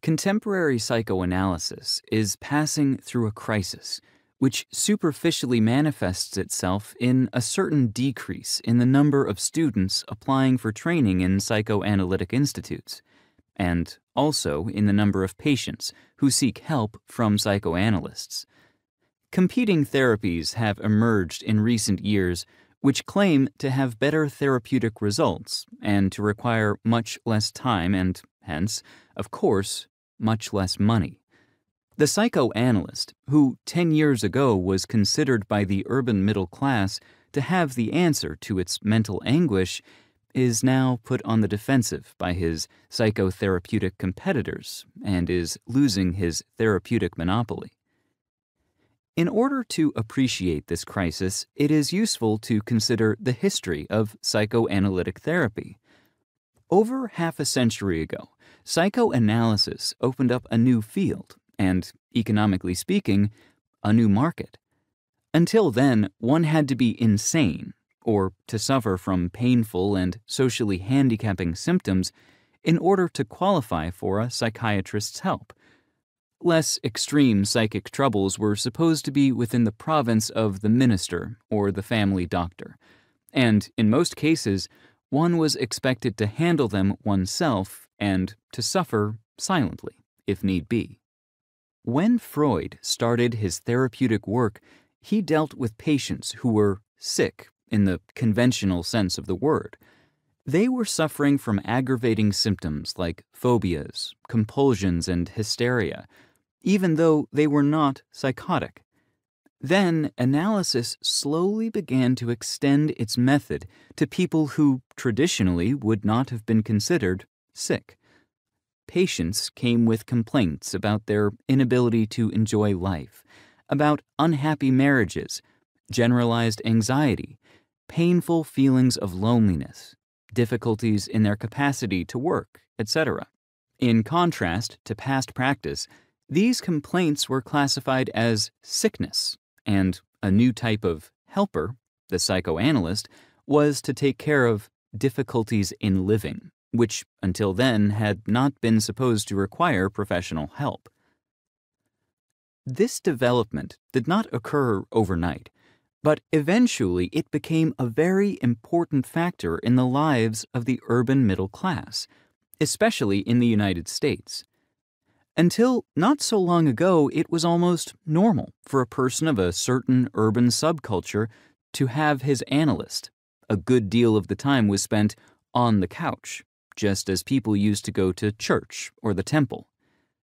Contemporary psychoanalysis is passing through a crisis, which superficially manifests itself in a certain decrease in the number of students applying for training in psychoanalytic institutes, and also in the number of patients who seek help from psychoanalysts. Competing therapies have emerged in recent years which claim to have better therapeutic results and to require much less time and, hence, of course, much less money. The psychoanalyst, who 10 years ago was considered by the urban middle class to have the answer to its mental anguish, is now put on the defensive by his psychotherapeutic competitors and is losing his therapeutic monopoly. In order to appreciate this crisis, it is useful to consider the history of psychoanalytic therapy. Over half a century ago, psychoanalysis opened up a new field and, economically speaking, a new market. Until then, one had to be insane or to suffer from painful and socially handicapping symptoms in order to qualify for a psychiatrist's help. Less extreme psychic troubles were supposed to be within the province of the minister or the family doctor, and in most cases, one was expected to handle them oneself and to suffer silently, if need be. When Freud started his therapeutic work, he dealt with patients who were sick in the conventional sense of the word. They were suffering from aggravating symptoms like phobias, compulsions, and hysteria, even though they were not psychotic. Then, analysis slowly began to extend its method to people who traditionally would not have been considered sick. Patients came with complaints about their inability to enjoy life, about unhappy marriages, generalized anxiety, painful feelings of loneliness, difficulties in their capacity to work, etc. In contrast to past practice, these complaints were classified as sickness, and a new type of helper, the psychoanalyst, was to take care of difficulties in living, which until then had not been supposed to require professional help. This development did not occur overnight, but eventually it became a very important factor in the lives of the urban middle class, especially in the United States. Until not so long ago, it was almost normal for a person of a certain urban subculture to have his analyst. A good deal of the time was spent on the couch, just as people used to go to church or the temple.